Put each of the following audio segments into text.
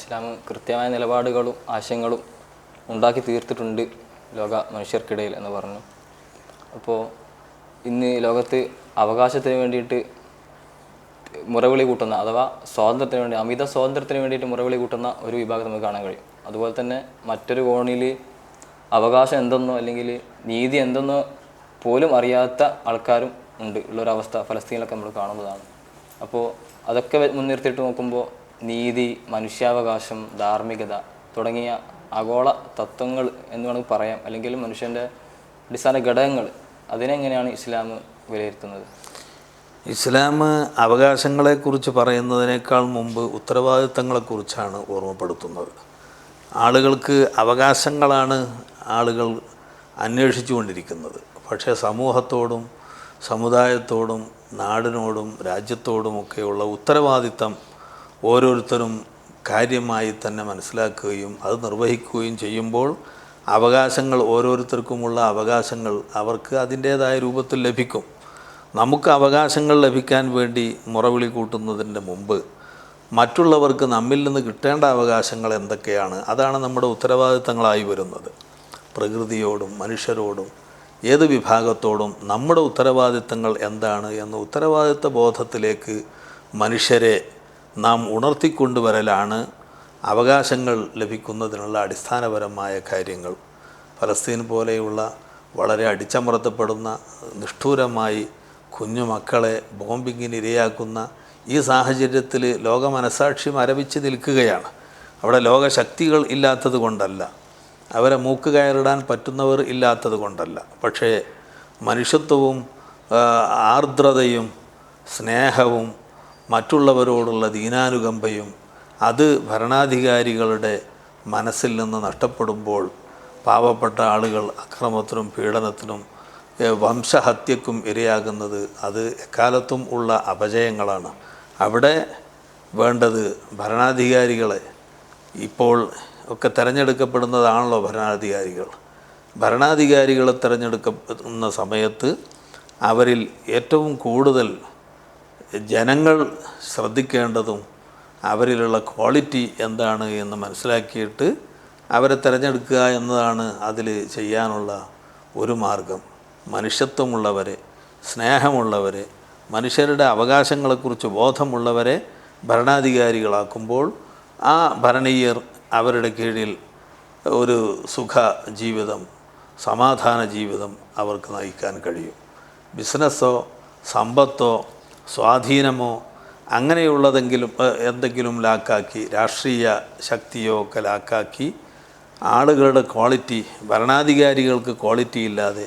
ഇസ്ലാം കൃത്യമായ നിലപാടുകളും ആശയങ്ങളും ഉണ്ടാക്കി തീർത്തിട്ടുണ്ട് ലോക മനുഷ്യർക്കിടയിൽ എന്ന് പറഞ്ഞു. അപ്പോൾ ഇന്ന് ലോകത്ത് അവകാശത്തിന് വേണ്ടിയിട്ട് മുറവിളി കൂട്ടുന്ന, അഥവാ സ്വാതന്ത്ര്യത്തിന് വേണ്ടി, അമിത സ്വാതന്ത്ര്യത്തിന് വേണ്ടിയിട്ട് മുറവിളി കൂട്ടുന്ന ഒരു വിഭാഗം നമുക്ക് കാണാൻ കഴിയും. അതുപോലെ തന്നെ മറ്റൊരു കോണിൽ അവകാശം എന്തെന്നോ അല്ലെങ്കിൽ നീതി എന്തെന്നോ പോലും അറിയാത്ത ആൾക്കാരും ഉണ്ട് ഉള്ളൊരവസ്ഥ ഫലസ്തീനിലൊക്കെ നമ്മൾ കാണുന്നതാണ്. അപ്പോൾ അതൊക്കെ മുൻനിർത്തിയിട്ട് നോക്കുമ്പോൾ നീതി, മനുഷ്യാവകാശം, ധാർമ്മികത തുടങ്ങിയ ആഗോള തത്വങ്ങൾ എന്ന് വേണമെങ്കിൽ പറയാം, അല്ലെങ്കിൽ മനുഷ്യൻ്റെ അടിസ്ഥാന ഘടകങ്ങൾ, അതിനെങ്ങനെയാണ് ഇസ്ലാം വിലയിരുത്തുന്നത്? ഇസ്ലാം അവകാശങ്ങളെക്കുറിച്ച് പറയുന്നതിനേക്കാൾ മുമ്പ് ഉത്തരവാദിത്തങ്ങളെക്കുറിച്ചാണ് ഓർമ്മപ്പെടുത്തുന്നത്. ആളുകൾക്ക് അവകാശങ്ങളാണ് ആളുകൾ അന്വേഷിച്ചു കൊണ്ടിരിക്കുന്നത്. പക്ഷേ സമൂഹത്തോടും സമുദായത്തോടും നാടിനോടും രാജ്യത്തോടുമൊക്കെയുള്ള ഉത്തരവാദിത്തം ഓരോരുത്തരും കാര്യമായി തന്നെ മനസ്സിലാക്കുകയും അത് നിർവഹിക്കുകയും ചെയ്യുമ്പോൾ അവകാശങ്ങൾ, ഓരോരുത്തർക്കുമുള്ള അവകാശങ്ങൾ അവർക്ക് അതിൻ്റേതായ രൂപത്തിൽ ലഭിക്കും. നമുക്ക് അവകാശങ്ങൾ ലഭിക്കാൻ വേണ്ടി മുറവിളി കൂട്ടുന്നതിൻ്റെ മുമ്പ് മറ്റുള്ളവർക്ക് നമ്മിൽ നിന്ന് കിട്ടേണ്ട അവകാശങ്ങൾ എന്തൊക്കെയാണ്, അതാണ് നമ്മുടെ ഉത്തരവാദിത്തങ്ങളായി വരുന്നത്. പ്രകൃതിയോടും മനുഷ്യരോടും ഏത് വിഭാഗത്തോടും നമ്മുടെ ഉത്തരവാദിത്തങ്ങൾ എന്താണ് എന്ന ഉത്തരവാദിത്ത ബോധത്തിലേക്ക് മനുഷ്യരെ നാം ഉണർത്തിക്കൊണ്ടുവരലാണ് അവകാശങ്ങൾ ലഭിക്കുന്നതിനുള്ള അടിസ്ഥാനപരമായ കാര്യങ്ങൾ. ഫലസ്തീൻ പോലെയുള്ള വളരെ അടിച്ചമർത്തപ്പെടുന്ന, നിഷ്ഠൂരമായി കുഞ്ഞുമക്കളെ ബോംബിങ്ങിന് ഇരയാക്കുന്ന ഈ സാഹചര്യത്തിൽ ലോക മനസാക്ഷി മരവിച്ച് നിൽക്കുകയാണ്. അവിടെ ലോകശക്തികൾ ഇല്ലാത്തത് കൊണ്ടല്ല, അവരെ മൂക്ക് കയറിടാൻ പറ്റുന്നവർ ഇല്ലാത്തത് കൊണ്ടല്ല, പക്ഷേ മനുഷ്യത്വവും ആർദ്രതയും സ്നേഹവും മറ്റുള്ളവരോടുള്ള ദീനാനുകമ്പയും അത് ഭരണാധികാരികളുടെ മനസ്സിൽ നിന്ന് നഷ്ടപ്പെടുമ്പോൾ പാവപ്പെട്ട ആളുകൾ അക്രമത്തിനും പീഡനത്തിനും വംശഹത്യക്കും ഇരയാകുന്നത് അത് എക്കാലത്തും ഉള്ള അപജയങ്ങളാണ്. അവിടെ വേണ്ടത് ഭരണാധികാരികളെ, ഇപ്പോൾ ഒക്കെ തിരഞ്ഞെടുക്കപ്പെടുന്നതാണല്ലോ ഭരണാധികാരികളെ തിരഞ്ഞെടുക്കുന്ന സമയത്ത് അവരിൽ ഏറ്റവും കൂടുതൽ ജനങ്ങൾ ശ്രദ്ധിക്കേണ്ടതും അവരിലുള്ള ക്വാളിറ്റി എന്താണ് എന്ന് മനസ്സിലാക്കിയിട്ട് അവരെ തിരഞ്ഞെടുക്കുക എന്നതാണ് അതിൽ ചെയ്യാനുള്ള ഒരു മാർഗം. മനുഷ്യത്വമുള്ളവരെ, സ്നേഹമുള്ളവരെ, മനുഷ്യരുടെ അവകാശങ്ങളെക്കുറിച്ച് ബോധമുള്ളവരെ ഭരണാധികാരികളാക്കുമ്പോൾ ആ ഭരണീയർ അവരുടെ കീഴിൽ ഒരു സുഖ ജീവിതം, സമാധാന ജീവിതം അവർക്ക് നയിക്കാൻ കഴിയും. ബിസിനസ്സോ സമ്പത്തോ സ്വാധീനമോ അങ്ങനെയുള്ളതെങ്കിലും എന്തെങ്കിലും ലാക്കാക്കി, രാഷ്ട്രീയ ശക്തിയോ ഒക്കെ ലാക്കാക്കി ആളുകളുടെ ക്വാളിറ്റി, ഭരണാധികാരികൾക്ക് ക്വാളിറ്റി ഇല്ലാതെ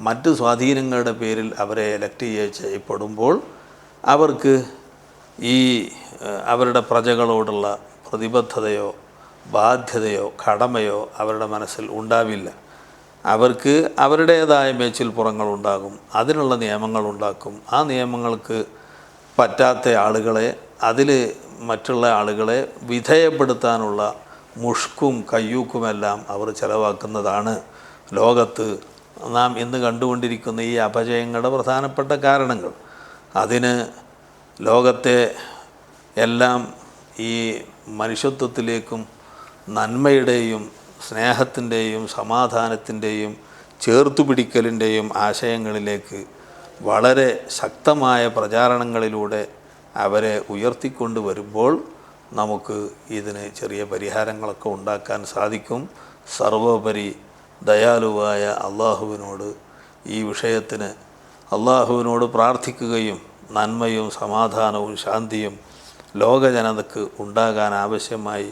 മറ്റ് സ്വാധീനങ്ങളുടെ പേരിൽ അവരെ എലക്ട് ചെയ്യപ്പെടുമ്പോൾ അവർക്ക് ഈ അവരുടെ പ്രജകളോടുള്ള പ്രതിബദ്ധതയോ ബാധ്യതയോ കടമയോ അവരുടെ മനസ്സിൽ ഉണ്ടാവില്ല. അവർക്ക് അവരുടേതായ മേച്ചിൽപ്പുറങ്ങളുണ്ടാകും, അതിനുള്ള നിയമങ്ങളുണ്ടാക്കും. ആ നിയമങ്ങൾക്ക് പറ്റാത്ത ആളുകളെ, അതിൽ മറ്റുള്ള ആളുകളെ വിധേയപ്പെടുത്താനുള്ള മുഷ്കും കയ്യൂക്കുമെല്ലാം അവർ ചെലവാക്കുന്നതാണ് ലോകത്ത് നാം ഇന്ന് കണ്ടുകൊണ്ടിരിക്കുന്ന ഈ അപജയങ്ങളുടെ പ്രധാനപ്പെട്ട കാരണങ്ങൾ. അതിന് ലോകത്തെ എല്ലാം ഈ മനുഷ്യത്വത്തിലേക്കും നന്മയുടെയും സ്നേഹത്തിൻ്റെയും സമാധാനത്തിൻ്റെയും ചേർത്തുപിടിക്കലിൻ്റെയും ആശയങ്ങളിലേക്ക് വളരെ ശക്തമായ പ്രചാരണങ്ങളിലൂടെ അവരെ ഉയർത്തിക്കൊണ്ട് വരുമ്പോൾ നമുക്ക് ഇതിന് ചെറിയ പരിഹാരങ്ങളൊക്കെ ഉണ്ടാക്കാൻ സാധിക്കും. സർവോപരി ദയാലുവായ അള്ളാഹുവിനോട് ഈ വിഷയത്തിന് അള്ളാഹുവിനോട് പ്രാർത്ഥിക്കുകയും നന്മയും സമാധാനവും ശാന്തിയും ലോകജനതയ്ക്ക് ഉണ്ടാകാൻ ആവശ്യമായി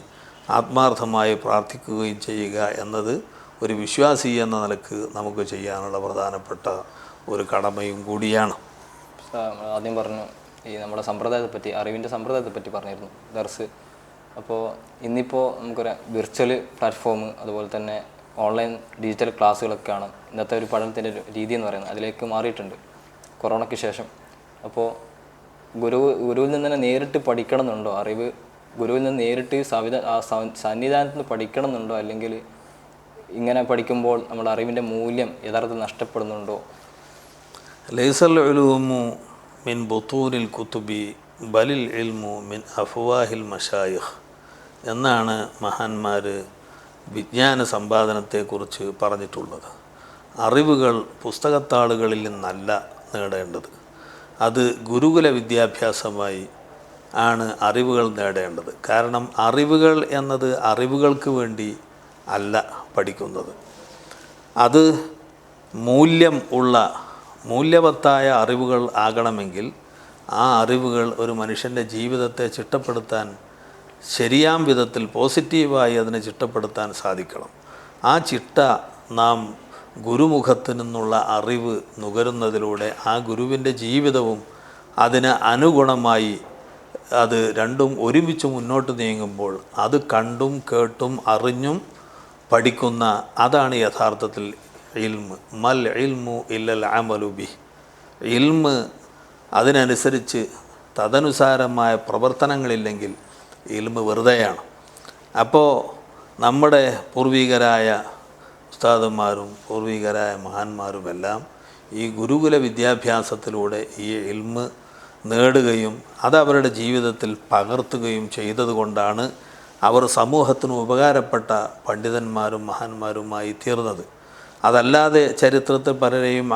ആത്മാർത്ഥമായി പ്രാർത്ഥിക്കുകയും ചെയ്യുക എന്നത് ഒരു വിശ്വാസി എന്ന നിലക്ക് നമുക്ക് ചെയ്യാനുള്ള പ്രധാനപ്പെട്ട ഒരു കടമയും കൂടിയാണ്. ആദ്യം പറഞ്ഞു ഈ നമ്മുടെ സമ്പ്രദായത്തെപ്പറ്റി, അറിവിൻ്റെ സമ്പ്രദായത്തെപ്പറ്റി പറഞ്ഞിരുന്നു ദർസ്. അപ്പോൾ ഇന്നിപ്പോൾ നമുക്കൊരു വിർച്വൽ പ്ലാറ്റ്ഫോം, അതുപോലെ തന്നെ ഓൺലൈൻ ഡിജിറ്റൽ ക്ലാസ്സുകളൊക്കെയാണ് ഇന്നത്തെ ഒരു പഠനത്തിൻ്റെ രീതി എന്ന് പറയുന്നത്. അതിലേക്ക് മാറിയിട്ടുണ്ട് കൊറോണയ്ക്ക് ശേഷം. അപ്പോൾ ഗുരുവിൽ നിന്ന് തന്നെ നേരിട്ട് പഠിക്കണം എന്നുണ്ടോ? അറിവ് ഗുരുവിൽ നിന്ന് നേരിട്ട് സന്നിധാനത്ത് നിന്ന് പഠിക്കണം എന്നുണ്ടോ? അല്ലെങ്കിൽ ഇങ്ങനെ പഠിക്കുമ്പോൾ നമ്മുടെ അറിവിൻ്റെ മൂല്യം യഥാർത്ഥത്തിൽ നഷ്ടപ്പെടുന്നുണ്ടോ? ലൈസൽ ഉലൂമു മിൻ ബുത്തൂനിൽ കുതുബി ബലിൽ ഇൽമു മിൻ അഫ്വാഹിൽ മശായിഖ് എന്നാണ് മഹാന്മാർ വിജ്ഞാന സമ്പാദനത്തെക്കുറിച്ച് പറഞ്ഞിട്ടുള്ളത്. അറിവുകൾ പുസ്തകത്താളുകളിൽ നിന്നല്ല നേടേണ്ടത്, അത് ഗുരുകുല വിദ്യാഭ്യാസമായി ആണ് അറിവുകൾ നേടേണ്ടത്. കാരണം അറിവുകൾ എന്നത് അറിവുകൾക്ക് വേണ്ടി അല്ല പഠിക്കുന്നത്, അത് മൂല്യവത്തായ അറിവുകൾ ആകണമെങ്കിൽ ആ അറിവുകൾ ഒരു മനുഷ്യൻ്റെ ജീവിതത്തെ ചിട്ടപ്പെടുത്താൻ ശരിയാം വിധത്തിൽ പോസിറ്റീവായി അതിനെ ചിട്ടപ്പെടുത്താൻ സാധിക്കണം. ആ ചിട്ട നാം ഗുരുമുഖത്തു നിന്നുള്ള അറിവ് നുകരുന്നതിലൂടെ ആ ഗുരുവിൻ്റെ ജീവിതവും അതിന് അനുഗുണമായി അത് രണ്ടും ഒരുമിച്ച് മുന്നോട്ട് നീങ്ങുമ്പോൾ അത് കണ്ടും കേട്ടും അറിഞ്ഞും പഠിക്കുന്ന അതാണ് യഥാർത്ഥത്തിൽ ഇൽമ്. മൽ ഇൽമു ഇല്ലൽ അമലു ബിഹി. ഇൽമ് അതിനനുസരിച്ച് തദനുസാരമായ പ്രവർത്തനങ്ങളില്ലെങ്കിൽ ഇൽമ് വെറുതെയാണ്. അപ്പോൾ നമ്മുടെ പൂർവികരായ ഉസ്താദന്മാരും പൂർവികരായ മഹാന്മാരുമെല്ലാം ഈ ഗുരുകുല വിദ്യാഭ്യാസത്തിലൂടെ ഈ ഇൽമ് നേടുകയും അത് അവരുടെ ജീവിതത്തിൽ പകർത്തുകയും ചെയ്തതുകൊണ്ടാണ് അവർ സമൂഹത്തിന് ഉപകാരപ്പെട്ട പണ്ഡിതന്മാരും മഹാന്മാരുമായി തീർന്നത്. അതല്ലാതെ ചരിത്രത്തിൽ പലരെയും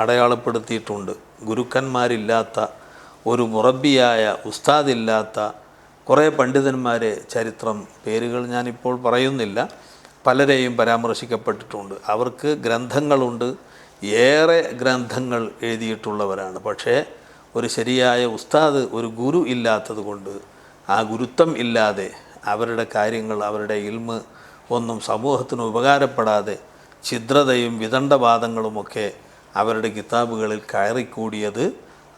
അടയാളപ്പെടുത്തിയിട്ടുണ്ട്. ഗുരുക്കന്മാരില്ലാത്ത, ഒരു മുറബിയായ ഉസ്താദില്ലാത്ത കുറേ പണ്ഡിതന്മാരെ ചരിത്രം, പേരുകൾ ഞാനിപ്പോൾ പറയുന്നില്ല, പലരെയും പരാമർശിക്കപ്പെട്ടിട്ടുണ്ട്. അവർക്ക് ഗ്രന്ഥങ്ങളുണ്ട്, ഏറെ ഗ്രന്ഥങ്ങൾ എഴുതിയിട്ടുള്ളവരാണ്. പക്ഷേ ഒരു ശരിയായ ഉസ്താദ്, ഒരു ഗുരു ഇല്ലാത്തത് കൊണ്ട്, ആ ഗുരുത്വം ഇല്ലാതെ അവരുടെ കാര്യങ്ങൾ, അവരുടെ ഇൽമ് ഒന്നും സമൂഹത്തിന് ഉപകാരപ്പെടാതെ ഛിദ്രതയും വിദണ്ഡവാദങ്ങളുമൊക്കെ അവരുടെ കിതാബുകളിൽ കയറിക്കൂടിയത്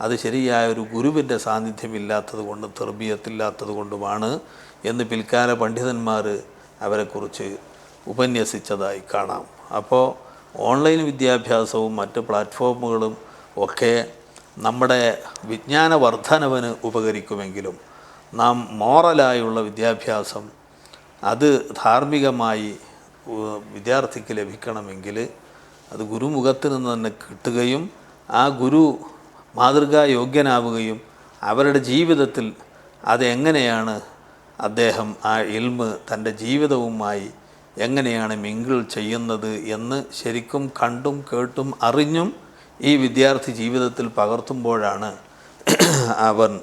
അത് ശരിയായ ഒരു ഗുരുവിൻ്റെ സാന്നിധ്യമില്ലാത്തത് കൊണ്ടും തെർബിയത്തില്ലാത്തത് കൊണ്ടുമാണ് എന്ന് പിൽക്കാല പണ്ഡിതന്മാർ അവരെക്കുറിച്ച് ഉപന്യസിച്ചതായി കാണാം. അപ്പോൾ ഓൺലൈൻ വിദ്യാഭ്യാസവും മറ്റ് പ്ലാറ്റ്ഫോമുകളും ഒക്കെ നമ്മുടെ വിജ്ഞാന വർധനവിന് ഉപകരിക്കുമെങ്കിലും നാം മോറലായുള്ള വിദ്യാഭ്യാസം അത് ധാർമ്മികമായി വിദ്യാർത്ഥിക്ക് ലഭിക്കണമെങ്കിൽ അത് ഗുരുമുഖത്ത് നിന്ന് തന്നെ കിട്ടുകയും ആ ഗുരു മാതൃകായോഗ്യനാവുകയും അവരുടെ ജീവിതത്തിൽ അതെങ്ങനെയാണ് അദ്ദേഹം ആ ഇൽമ് തൻ്റെ ജീവിതവുമായി എങ്ങനെയാണ് മിങ്കിൾ ചെയ്യുന്നത് എന്ന് ശരിക്കും കണ്ടും കേട്ടും അറിഞ്ഞും ഈ വിദ്യാർത്ഥി ജീവിതത്തിൽ പകർത്തുമ്പോഴാണ് അവൻ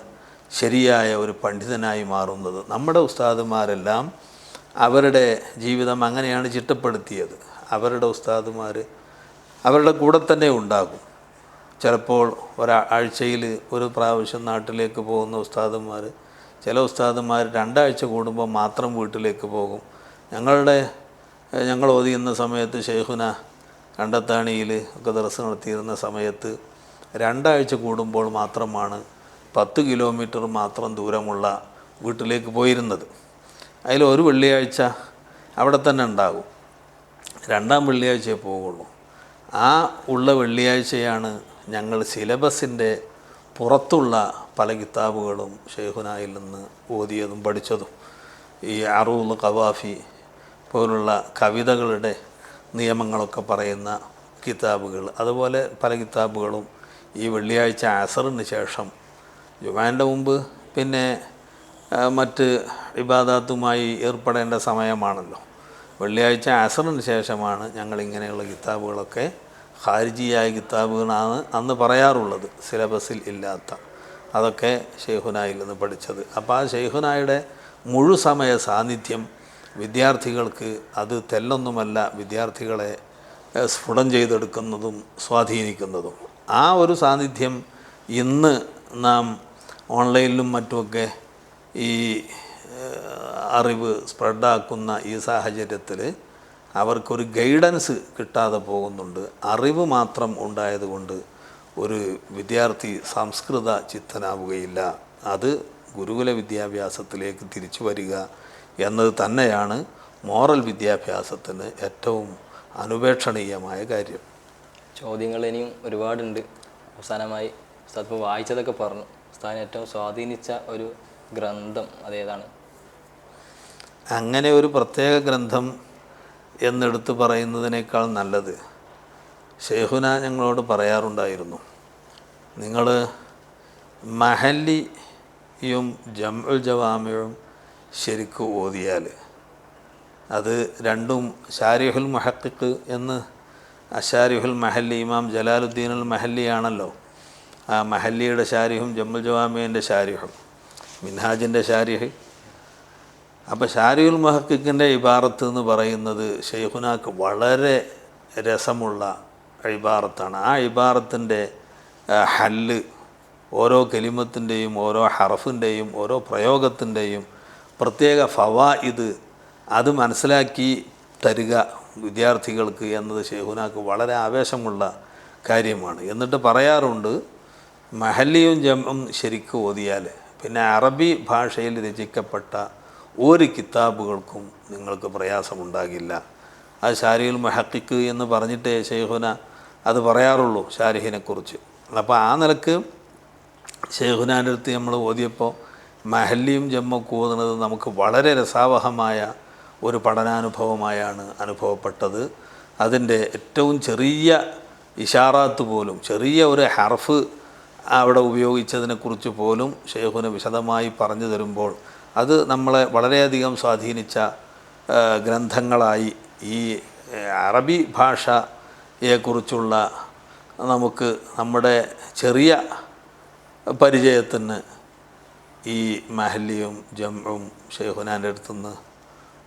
ശരിയായ ഒരു പണ്ഡിതനായി മാറുന്നത്. നമ്മുടെ ഉസ്താദുമാരെല്ലാം അവരുടെ ജീവിതം അങ്ങനെയാണ് ചിട്ടപ്പെടുത്തിയത്. അവരുടെ ഉസ്താദുമാർ അവരുടെ കൂടെ തന്നെ ഉണ്ടാകും. ചിലപ്പോൾ ഒരാഴ്ചയിൽ ഒരു പ്രാവശ്യം നാട്ടിലേക്ക് പോകുന്ന ഉസ്താദുമാർ, ചില ഉസ്താദുമാർ 2 ആഴ്ച കൂടുമ്പോൾ മാത്രം വീട്ടിലേക്ക് പോകും. ഞങ്ങൾ ഓതിയുന്ന സമയത്ത് ഷെയ്ഖുന കണ്ടത്താണിയിൽ ഒക്കെ ദർസ് നടത്തിയിരുന്ന സമയത്ത് 2 ആഴ്ച കൂടുമ്പോൾ മാത്രമാണ് 10 കിലോമീറ്റർ മാത്രം ദൂരമുള്ള വീട്ടിലേക്ക് പോയിരുന്നത്. അതിൽ ഒരു വെള്ളിയാഴ്ച അവിടെ തന്നെ ഉണ്ടാകും, 2ാം വെള്ളിയാഴ്ചയെ പോവുള്ളൂ. ആ ഉള്ള വെള്ളിയാഴ്ചയാണ് ഞങ്ങൾ സിലബസിൻ്റെ പുറത്തുള്ള പല കിതാബുകളും ഷെയ്ഖുനായിൽ നിന്ന് ഓതിയതും പഠിച്ചതും. ഈ അറൂൽ ഖവാഫി പോലുള്ള കവിതകളുടെ നിയമങ്ങളൊക്കെ പറയുന്ന കിതാബുകൾ, അതുപോലെ പല കിതാബുകളും ഈ വെള്ളിയാഴ്ച അസറിന് ശേഷം, ജുമാൻ്റെ മുമ്പ് പിന്നെ മറ്റ് ഇബാദാത്തുമായി ഏർപ്പെടേണ്ട സമയമാണല്ലോ. വെള്ളിയാഴ്ച അസറിന് ശേഷമാണ് ഞങ്ങളിങ്ങനെയുള്ള കിതാബുകളൊക്കെ ഖാരിജിയായ കിതാബുകളാണ് അന്ന് പറയാറുള്ളത്, സിലബസിൽ ഇല്ലാത്ത. അതൊക്കെ ഷെയ്ഖുനായിൽ നിന്ന് പഠിച്ചത്. അപ്പോൾ ആ ഷെയ്ഖുനായുടെ മുഴുസമയ സാന്നിധ്യം വിദ്യാർത്ഥികൾക്ക് അത് തെല്ലൊന്നുമല്ല, വിദ്യാർത്ഥികളെ സ്ഫുടം ചെയ്തെടുക്കുന്നതും സ്വാധീനിക്കുന്നതും. ആ ഒരു സാന്നിധ്യം ഇന്ന് നാം ഓൺലൈനിലും മറ്റുമൊക്കെ ഈ അറിവ് സ്പ്രെഡാക്കുന്ന ഈ സാഹചര്യത്തിൽ അവർക്കൊരു ഗൈഡൻസ് കിട്ടാതെ പോകുന്നുണ്ട്. അറിവ് മാത്രം ഉണ്ടായതുകൊണ്ട് ഒരു വിദ്യാർത്ഥി സംസ്കൃത ചിത്തനാവുകയില്ല. അത് ഗുരുകുല വിദ്യാഭ്യാസത്തിലേക്ക് തിരിച്ചു വരിക എന്നത് തന്നെയാണ് മോറൽ വിദ്യാഭ്യാസത്തിന് ഏറ്റവും അനുപേക്ഷണീയമായ കാര്യം. ചോദ്യങ്ങൾ ഇനിയും ഒരുപാടുണ്ട്. അവസാനമായി ഉസ്താദ് ഇപ്പോൾ വായിച്ചതൊക്കെ പറഞ്ഞു, ഉസ്താദിനെ ഏറ്റവും സ്വാധീനിച്ച ഒരു ഗ്രന്ഥം അതേതാണ്? അങ്ങനെ ഒരു പ്രത്യേക ഗ്രന്ഥം എന്നെടുത്ത് പറയുന്നതിനേക്കാൾ നല്ലത് ഷെയ്ഖുന ഞങ്ങളോട് പറയാറുണ്ടായിരുന്നു, നിങ്ങൾ മഹല്ലിയും ജംഉൽ ജവാമിയും ശരിക്കും ഓതിയാൽ. അത് രണ്ടും ഷാരിഹുൽ മുഹഖിഖ് എന്ന് അഷാരിഹുൽ മഹല്ലി ഇമാം ജലാലുദ്ദീൻ അൽ മഹല്ലിയാണല്ലോ. ആ മഹല്ലിയുടെ ഷാരിഹും ജമ്മുൽ ജവാമിൻ്റെ ഷാരിഹും മിൻഹാജിൻ്റെ ഷാരിഹ്. അപ്പോൾ ഷാരിഹുൽ മുഹഖിഖിൻ്റെ ഇബാറത്ത് എന്ന് പറയുന്നത് ഷെയ്ഖുനാക്ക് വളരെ രസമുള്ള ഇബാറത്താണ്. ആ ഇബാറത്തിൻ്റെ ഹല്ല്, ഓരോ കലിമത്തിൻ്റെയും ഓരോ ഹറഫിൻ്റെയും ഓരോ പ്രയോഗത്തിൻ്റെയും പ്രത്യേക ഫവായിദ് അത് മനസ്സിലാക്കി തരിക വിദ്യാർത്ഥികൾക്ക് എന്നത് ഷെയ്ഖുനാക്ക് വളരെ ആവേശമുള്ള കാര്യമാണ്. എന്നിട്ട് പറയാറുണ്ട്, മഹല്ലിയും ജംഉം ശരിക്കും ഓതിയാൽ പിന്നെ അറബി ഭാഷയിൽ രചിക്കപ്പെട്ട ഒരു കിതാബുകൾക്കും നിങ്ങൾക്ക് പ്രയാസമുണ്ടാകില്ല. അത് ഷാരിഹുൽ മുഹഖിഖ് എന്ന് പറഞ്ഞിട്ടേ ഷെയ്ഖുന അത് പറയാറുള്ളൂ ഷാരിഹിനെക്കുറിച്ച്. അപ്പോൾ ആ നിലക്ക് ഷെയ്ഖുനാൻ്റെ അടുത്ത് നമ്മൾ ഓതിയപ്പോൾ മഹല്ലിയും ജമ്മൊക്കെ ഓതുന്നത് നമുക്ക് വളരെ രസാവഹമായ ഒരു പഠനാനുഭവമായാണ് അനുഭവപ്പെട്ടത്. അതിൻ്റെ ഏറ്റവും ചെറിയ ഇഷാറാത്ത് പോലും, ചെറിയ ഒരു ഹർഫ് അവിടെ ഉപയോഗിച്ചതിനെക്കുറിച്ച് പോലും ഷെയ്ഖുന വിശദമായി പറഞ്ഞു തരുമ്പോൾ അത് നമ്മളെ വളരെയധികം സ്വാധീനിച്ച ഗ്രന്ഥങ്ങളായി ഈ അറബി ഭാഷയെക്കുറിച്ചുള്ള നമുക്ക് നമ്മുടെ ചെറിയ പരിചയത്തിന് ഈ മഹല്ലിയും ജംഉം ഷെയ്ഖുനാൻ്റെ അടുത്തുനിന്ന്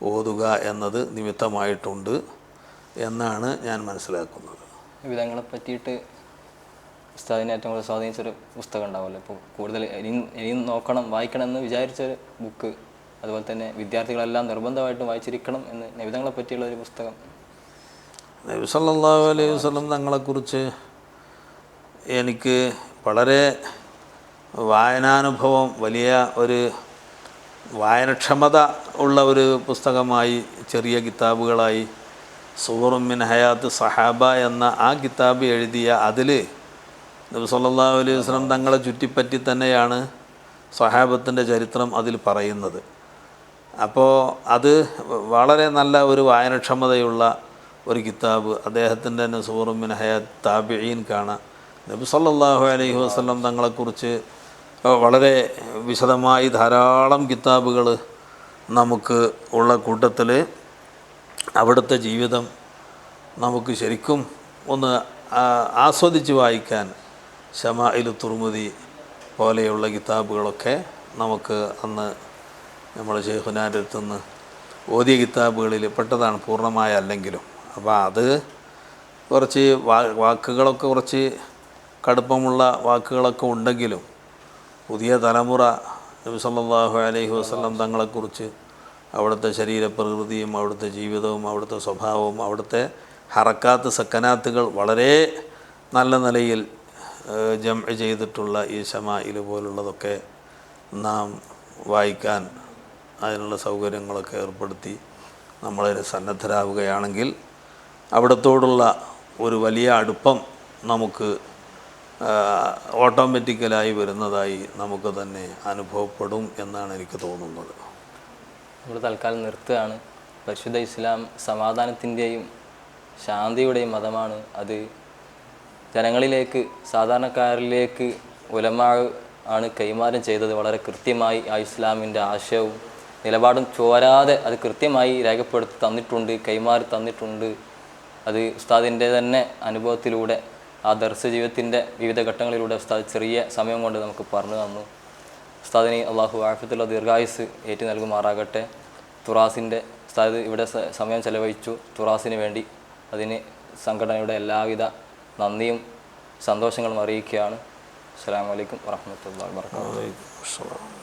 ഓതുക എന്നത് നിമിത്തമായിട്ടുണ്ട് എന്നാണ് ഞാൻ മനസ്സിലാക്കുന്നത്. വിധങ്ങളെ പറ്റിയിട്ട് ഉസ്താദിനെ ഏറ്റവും കൂടുതൽ സ്വാധീനിച്ചൊരു പുസ്തകം ഉണ്ടാവുമല്ലോ. ഇപ്പോൾ കൂടുതൽ ഇനിയും നോക്കണം, വായിക്കണം എന്ന് വിചാരിച്ചൊരു ബുക്ക്, അതുപോലെ തന്നെ വിദ്യാർത്ഥികളെല്ലാം നിർബന്ധമായിട്ടും വായിച്ചിരിക്കണം എന്ന് നബിതങ്ങളെ പറ്റിയുള്ള ഒരു പുസ്തകം. നബി സല്ലല്ലാഹു അലൈഹി വസല്ലം തങ്ങളെക്കുറിച്ച് എനിക്ക് വളരെ വായനാനുഭവം, വലിയ ഒരു വായനക്ഷമത ഉള്ള ഒരു പുസ്തകമായി, ചെറിയ കിതാബുകളായി സൂറും മിൻ ഹയാത്ത് സഹാബ എന്ന ആ കിതാബ് എഴുതിയ അതിൽ നബി സല്ലല്ലാഹു അലൈഹി വസല്ലം തങ്ങളെ ചുറ്റിപ്പറ്റി തന്നെയാണ് സഹാബത്തിൻ്റെ ചരിത്രം അതിൽ പറയുന്നത്. അപ്പോൾ അത് വളരെ നല്ല ഒരു വായനക്ഷമതയുള്ള ഒരു കിതാബ്. അദ്ദേഹത്തിൻ്റെ തന്നെ സൂറും മിൻ ഹയാത്ത് താബിഈൻ കാണാം. നബി സല്ലല്ലാഹു അലൈഹി വസല്ലം തങ്ങളെക്കുറിച്ച് വളരെ വിശദമായി ധാരാളം കിതാബുകൾ നമുക്ക് ഉള്ള കൂട്ടത്തിൽ അവിടുത്തെ ജീവിതം നമുക്ക് ശരിക്കും ഒന്ന് ആസ്വദിച്ച് വായിക്കാൻ ശമാഇലു തുർമുദി പോലെയുള്ള കിതാബുകളൊക്കെ നമുക്ക് അന്ന് നമ്മൾ ഷെയ്ഖുനാൻ്റെ അടുത്തുനിന്ന് ഓതിയ കിതാബുകളിൽ പെട്ടതാണ്, പൂർണ്ണമായ അല്ലെങ്കിലും. അപ്പോൾ അത് കുറച്ച് വാക്കുകളൊക്കെ കുറച്ച് കടുപ്പമുള്ള വാക്കുകളൊക്കെ ഉണ്ടെങ്കിലും പുതിയ തലമുറ നബി സല്ലല്ലാഹു അലൈഹി വസല്ലം തങ്ങളെക്കുറിച്ച് അവിടുത്തെ ശരീരപ്രകൃതിയും അവിടുത്തെ ജീവിതവും അവിടുത്തെ സ്വഭാവവും അവിടുത്തെ ഹറക്കാത്ത് സക്കനാത്തുകൾ വളരെ നല്ല നിലയിൽ ജംഅ് ചെയ്തിട്ടുള്ള ഈ ശമാഇൽ പോലുള്ളതൊക്കെ നാം വായിക്കാൻ അതിനുള്ള സൗകര്യങ്ങളൊക്കെ ഏർപ്പെടുത്തി നമ്മളതിന് സന്നദ്ധരാവുകയാണെങ്കിൽ അവിടത്തോടുള്ള ഒരു വലിയ അടുപ്പം നമുക്ക് ഓട്ടോമാറ്റിക്കലായി വരുന്നതായി നമുക്ക് തന്നെ അനുഭവപ്പെടും എന്നാണ് എനിക്ക് തോന്നുന്നത്. ഇവിടെ തൽക്കാലം നിർത്തുകയാണ്. പരിശുദ്ധ ഇസ്ലാം സമാധാനത്തിൻ്റെയും ശാന്തിയുടെയും മതമാണ്. അത് ജനങ്ങളിലേക്ക്, സാധാരണക്കാരിലേക്ക് ഉലമാ ആണ് കൈമാറ്റം ചെയ്തത്. വളരെ കൃത്യമായി ആ ഇസ്ലാമിൻ്റെ ആശയവും നിലപാടും ചോരാതെ അത് കൃത്യമായി രേഖപ്പെടുത്തി തന്നിട്ടുണ്ട്, കൈമാറി തന്നിട്ടുണ്ട്. അത് ഉസ്താദിൻ്റെ തന്നെ അനുഭവത്തിലൂടെ, ആ ദർസ് ജീവിതത്തിൻ്റെ വിവിധ ഘട്ടങ്ങളിലൂടെ ഉസ്താദ് ചെറിയ സമയം കൊണ്ട് നമുക്ക് പറഞ്ഞു തന്നു. ഉസ്താദിന് അള്ളാഹു ആഫിയത്തുള്ള ദീർഘായുസ് ഏറ്റി നൽകുമാറാകട്ടെ. തുറാസിൻ്റെ ഉസ്താദ് ഇവിടെ സമയം ചെലവഴിച്ചു തുറാസിന് വേണ്ടി. അതിന് സംഘടനയുടെ എല്ലാവിധ നന്ദിയും സന്തോഷങ്ങളും അറിയിക്കുകയാണ്. അസ്സലാമു അലൈക്കും വറഹ്മത്തുള്ളാഹി വബറകാതുഹു.